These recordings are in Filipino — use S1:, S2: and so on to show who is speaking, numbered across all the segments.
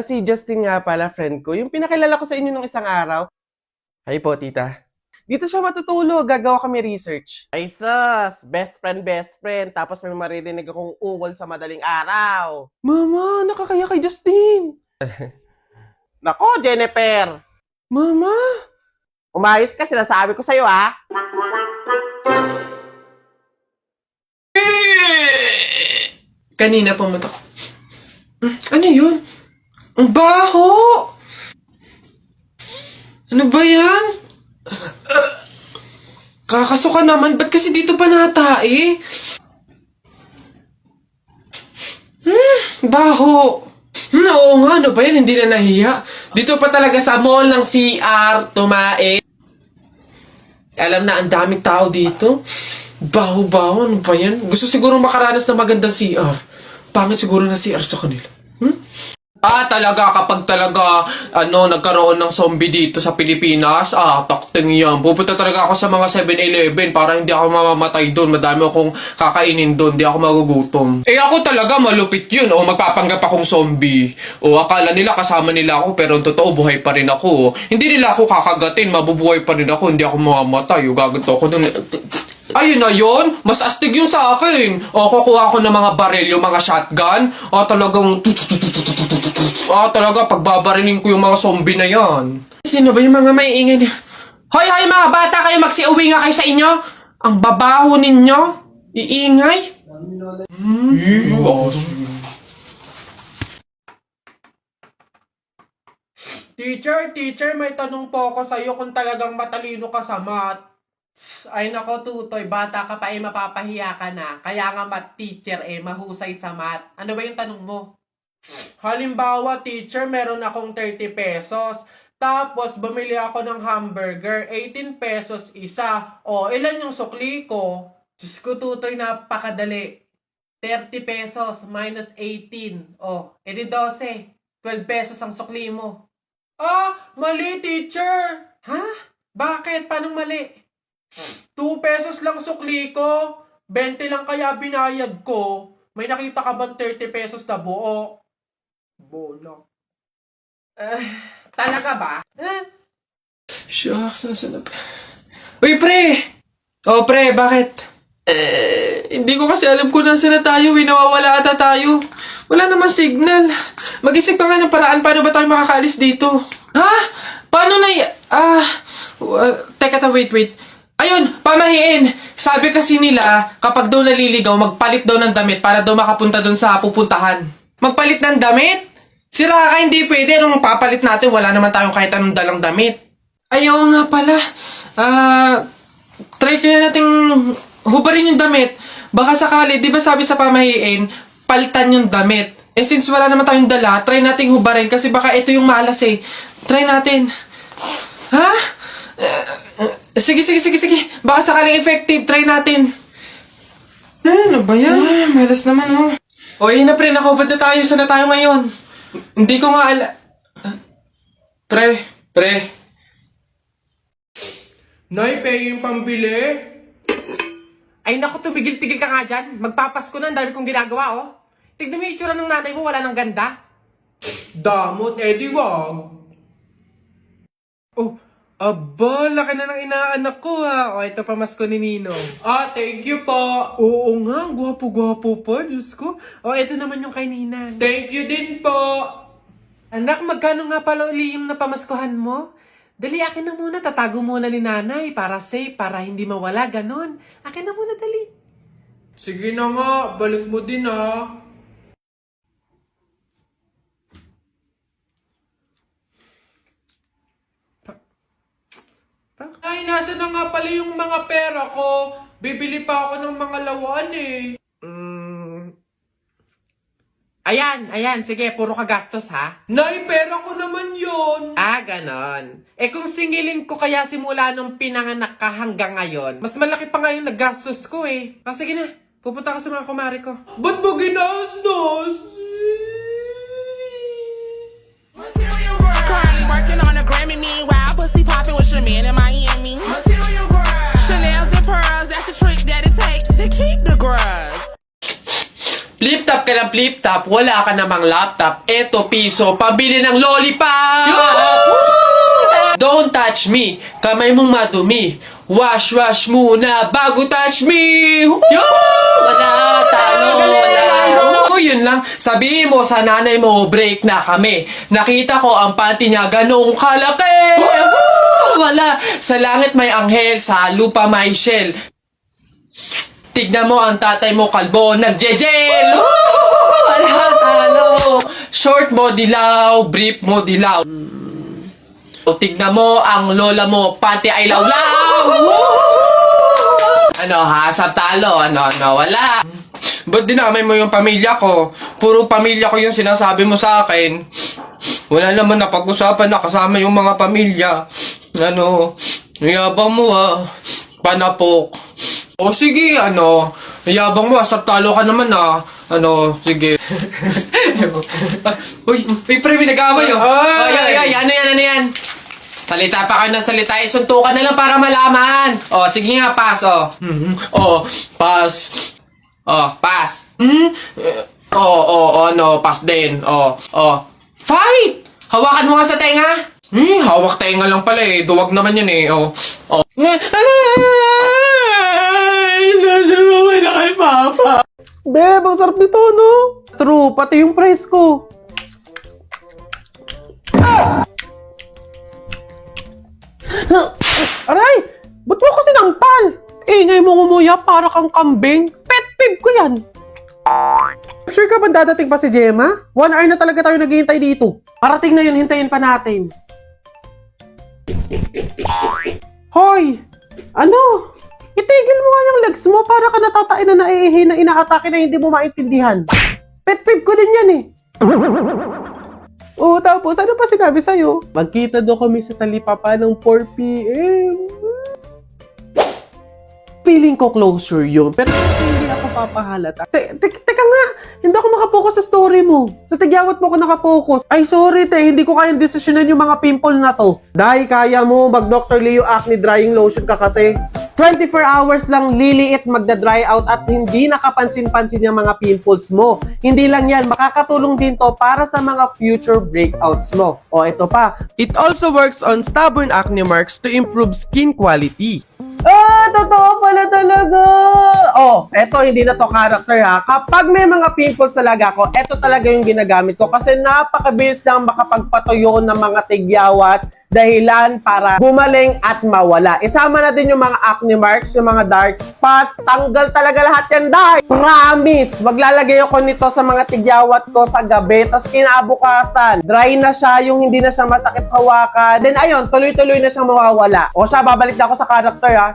S1: si Justin nga pala, friend ko. Yung pinakilala ko sa inyo nung isang araw. Hi po, tita. Dito siya matutulog. Gagawa kami research. Ay, sus! Best friend. Tapos may maririnig akong ungol sa madaling araw. Mama, nakakaya kay Justin. Nako, Jennifer. Mama. Umayos ka, sinasabi ko sa'yo, ha?
S2: Kanina pumunta ko. Ano yun? Ang baho! Ano ba yan? Kakasuka naman, ba't kasi dito pa natae? Baho! Oo nga, ano ba yan? Hindi na nahiya. Dito pa talaga sa mall ng CR, tumae. Alam na, ang daming tao dito. Baho-baho, ano ba yan? Gusto siguro makaranas ng magandang CR. Pangit siguro na CR sa kanila. Talaga, kapag talaga, nagkaroon ng zombie dito sa Pilipinas, takting yan. Pupunta talaga ako sa mga 7-Eleven para hindi ako mamamatay doon. Madami akong kakainin doon, hindi ako magugutom. Ako talaga, malupit yun. Magpapanggap akong zombie. Akala nila kasama nila ako, pero totoo, buhay pa rin ako. Hindi nila ako kakagatin, mabubuhay pa rin ako, hindi ako mamamatay. Gaganto ako doon. Ayun na yun, mas astig yung sa akin. Kukuha ako ng mga baril, yung mga shotgun. Talaga, pagbabarilin ko yung mga zombie na yan. Sino ba yung mga maiingay niya? Hoy, mga bata, kayo magsiuwi nga kayo sa inyo. Ang babaho ninyo. Iingay. Teacher, may tanong po ako sa'yo kung talagang matalino ka sa math. Ay nako, Tutoy, bata ka pa mapapahiya ka na. Kaya nga math teacher mahusay sa math. Ano ba yung tanong mo? Halimbawa, teacher, meron akong 30 pesos. Tapos, bumili ako ng hamburger. 18 pesos isa. Ilan yung sukli ko? Diyos ko, Tutoy, napakadali. 30 pesos minus 18. Edi 12. 12 pesos ang sukli mo. Mali, teacher. Ha? Bakit? Paano mali? 2 pesos lang sukli ko. 20 lang kaya binayad ko. May nakita ka bang 30 pesos na buo? Bola. Talaga ba? Shucks, nasa na ba? Uy, pre! Pre, bakit? Hindi ko kasi alam kung nasa na tayo. Nawawala ata tayo. Wala naman signal. Mag-isip ka nga ng paraan paano ba tayo makakaalis dito. Ha? Paano na teka, wait. Ayun, pamahiin. Sabi kasi nila, kapag daw naliligaw, magpalit daw ng damit para daw makapunta doon sa pupuntahan. Magpalit ng damit? Sira ka, hindi pwede. Anong papalit natin? Wala naman tayong kahit anong dalang damit. Ayaw nga pala. Try kaya nating hubarin yung damit. Baka sakali, di ba sabi sa pamahiin, palitan yung damit. Since wala naman tayong dala, try nating hubarin kasi baka ito yung malas eh. Try natin. Ha? Sige. Baka sakaling effective. Try natin.
S3: Ano ba yan? Malas naman,
S2: Yun na pre. Nakahubad na tayo. Saan na tayo ngayon? Hindi ko nga Pre. Nay, pay yung pambili. Ay naku, tumigil-tigil ka nga dyan. Magpapasko na. Ang dami kong ginagawa, Tignan mo yung itsura ng nanay mo. Wala nang ganda. Damot, di wag. Aba, laki na ng inaanak ko ito pamasko ni Nino. Thank you po. Oo nga, gwapo-gwapo pa, Diyos ko. Ito naman yung kay Nina. Thank you din po. Anak, magkano nga pala uli yung napamaskuhan mo? Dali, akin na muna. Tatago muna ni nanay para safe, para hindi mawala, ganon. Akin na muna, dali. Sige na nga, balik mo din Ay, nasa na nga pala yung mga pera ko. Bibili pa ako ng mga lawan Ayan. Sige, puro ka gastos, ha? Nay, pera ko naman yun. Ganon. Kung singilin ko kaya simula nung pinanganak ka hanggang ngayon, mas malaki pa nga yung naggastos ko, Sige na, pupunta ka sa mga kumari ko. Ba't mo ginastos?
S4: Working on a Grammy, meanwhile, pussy popping with your man in Miami. Chanel's and pearls, that's the trick that it takes to keep the grudge.
S2: Flip top ka na ng flip-top, wala ka namang laptop. Eto, piso, pabili ng lollipop! Don't touch me, kamay mong madumi. Wash muna bago touch me! Wala, talo, wala. Yun lang, sabihin mo sa nanay mo, break na kami. Nakita ko ang panty niya ganong kalaki! Wala, sa langit may anghel, sa lupa may shell. Tignan mo ang tatay mo kalbo, nagje-gel! Wala, talo! Short mo dilaw, brief mo dilaw. O tignan mo ang lola mo, pati ay lawlaw! Ano ha, sa talo, ano, wala. Ba't dinamay mo yung pamilya ko? Puro pamilya ko yung sinasabi mo sa akin. Wala naman napag-usapan na kasama yung mga pamilya. Ano, yabang mo ah, panapok. O sige, ano, yabang mo, sa talo ka naman ah. Ano, sige. Uy, pre, may nag-away oh. Ay, ano yan? Salita pa kayo ng salita, isuntukan na lang para malaman. O, sige nga, pass, o. O, pass. O, pass. No, pass din. O, fight! Hawakan mo nga sa tenga. Hawak tenga lang pala eh. Duwag naman yun eh. O. Nasa mga na kay Papa.
S1: Beb, ang sarap nito, no? True, pati yung price ko. Aray! Ba't mo ako sinampal? Ingay mo ngumuya para kang kambing. Pet peeve ko yan. Sure ka ba dadating pa si Gemma? 1 hour na talaga tayo naghihintay dito. Parating na yun, hintayin pa natin. Hoy! Ano? Itigil mo nga yung legs mo para ka natatain na naiihi na inaatake na hindi mo maintindihan. Pet peeve ko din yan eh. Oo, tapos ano pa sinabi sa'yo? Magkita daw kami sa Talipapa ng 4 p.m. Feeling ko closure yun, pero hindi ako papahalata. Teka nga, hindi ako makapokus sa story mo. Sa tigyawat mo ako nakapokus. Ay, sorry hindi ko kayang desisyonan yung mga pimple na to. Dahil kaya mo mag-Dr. Leo Acne Drying Lotion ka kasi 24 hours lang liliit magda-dry out at hindi nakapansin-pansin yung mga pimples mo. Hindi lang yan, makakatulong din to para sa mga future breakouts mo. O ito pa, it also works on stubborn acne marks to improve skin quality. Totoo pala talaga. Eto hindi na to character ha. Kapag may mga pimples talaga ako, eto talaga yung ginagamit ko kasi napakabilis lang makapagpatuyo ng mga tigyawat dahilan para bumaling at mawala. Isama natin yung mga acne marks, yung mga dark spots, tanggal talaga lahat yan, dahil promise, maglalagay ako nito sa mga tigyawat ko sa gabi, tas kinabukasan, dry na siya, yung hindi na siya masakit hawakan, then ayun, tuloy-tuloy na siyang mawawala. O siya, babalik na ako sa character ha.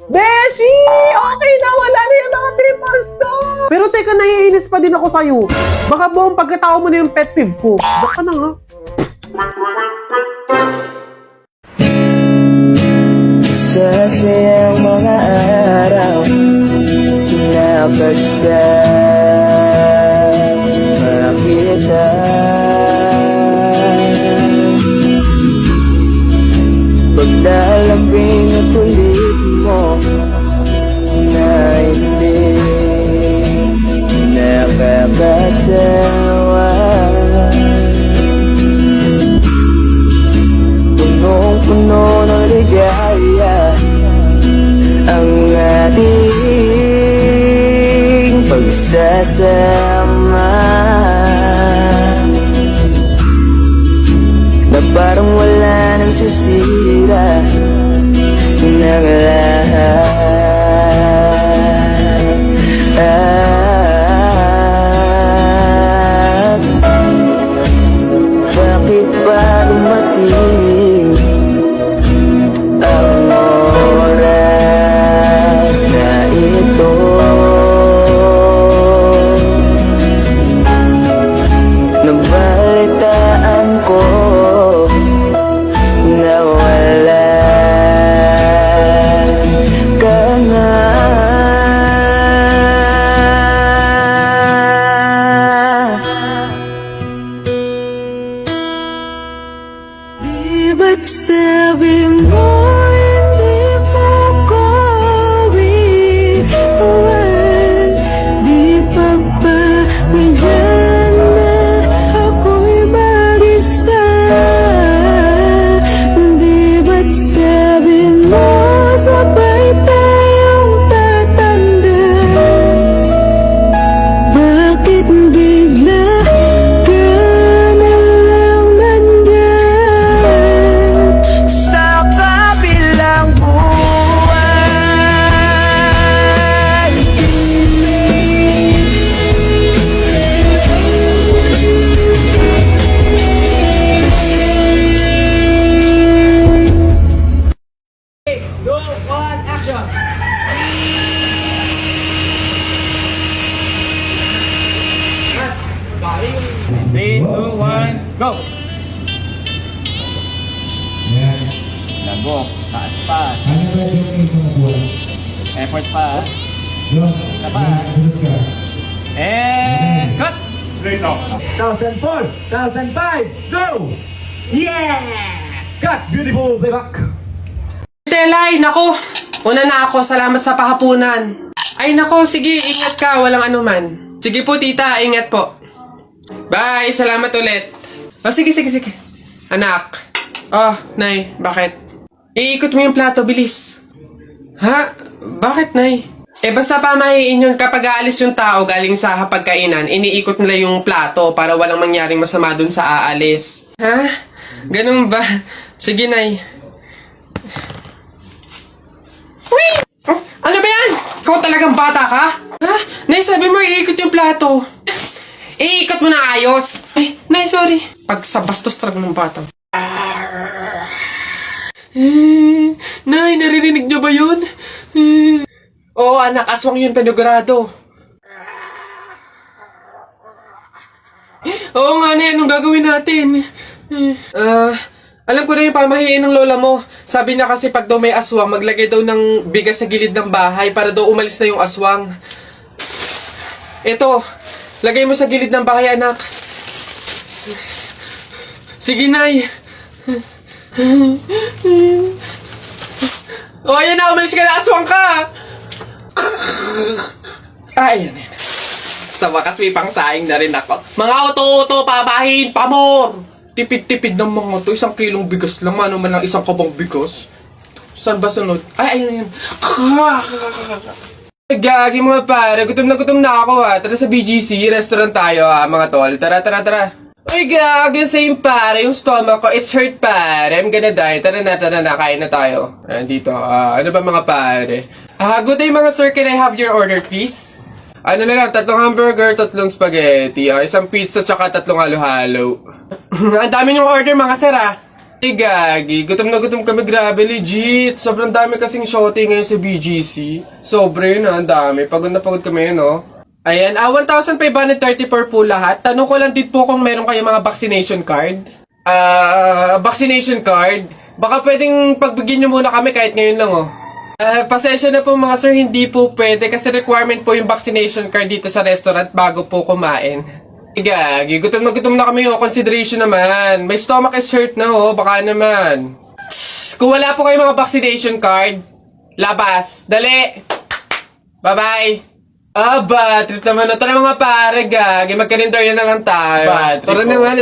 S1: Beshi! Okay na, wala na yung mga pimples ko! Pero teka, naiinis pa din ako sa'yo. Baka buong pagkatao mo na yung pet peeve ko. Baka na nga.
S5: Sa sayang mga araw na basta makita, paglalambing at ulit mo na hindi nakakasawa. Punong-puno ng ligaya ang ating pagsasama, na parang wala nang sisira ng lahat. Bakit ba dumating ang oras na ito? Nabalitaan ko na wala ka na. Di ba't sabi mo hindi mo ko iiwan? Di pa ba
S6: Sabok. Taas pa. Effort pa. Isa pa. And cut!
S7: 1,004, 1,005, go! Yeah! Cut! Beautiful playback!
S2: Telay, nako. Una na ako, salamat sa pahapunan. Ay nako, sige, ingat ka, walang anuman. Sige po tita, ingat po. Bye, salamat ulit. Oh, sige. Anak. Oh, nay, bakit? Iikot mo yung plato, bilis. Ha? Bakit, nay? Basta pamahiin yun kapag aalis yung tao galing sa hapagkainan, iniikot nila yung plato para walang mangyaring masama dun sa aalis. Ha? Ganun ba? Sige, nay. Wait! Oh, ano ba yan? Ikaw talagang bata ka? Ha? Nay, sabi mo iikot yung plato. Iikot mo na ayos. Ay, nay, sorry. Pag sa bastos talaga ng bata. Nay, naririnig niyo ba yun? Oo, anak, aswang yun, panigurado. Oo nga na, anong gagawin natin? Alam ko na yung pamahiin ng lola mo. Sabi niya kasi pag daw may aswang, maglagay daw ng bigas sa gilid ng bahay para daw umalis na yung aswang. Ito, lagay mo sa gilid ng bahay, anak. Sige, nay. Oh, ayan na, umalis ka na, aswang ka! Ay, yan. Sa wakas may pangsaing na rin ako. Mga oto-oto, papahin, pamor! Tipid-tipid ng mga to. 1 kilong bigas lang. Ano man lang 1 kabang bigas. Saan ba sunod? Ay, ayun. Gagi mga pare. Gutom na ako ha. Tara sa BGC. Restaurant tayo ha mga tol. Tara. Uy, gagi. Same pare. Yung stomach ko. It's hurt pare. I'm gonna die. Tara na. Kain na tayo. Dito. Ano ba mga pare? Good day mga sir, can I have your order please? Ano na lang, 3 hamburger, 3 spaghetti, 1 pizza, tsaka 3 halo-halo. Ang dami yung order mga sir gagi, gutom na gutom kami, grabe, legit. Sobrang dami kasing shorty ngayon sa BGC. Sobre yun ang dami, pagod na pagod kami yun, Ayan, 1,534 po lahat. Tanong ko lang din po kung meron kayong mga vaccination card. Vaccination card? Baka pwedeng pagbigyan nyo muna kami kahit ngayon lang, pasensya na po mga sir, hindi po pwede kasi requirement po yung vaccination card dito sa restaurant bago po kumain. Gagi, gutom na kami, consideration naman. My stomach is hurt na, baka naman. Kung wala po kayong mga vaccination card, labas, dali. Bye-bye. Bad trip naman. Tara mga pare, gagi, magkarinderya na lang tayo. Tara na nga.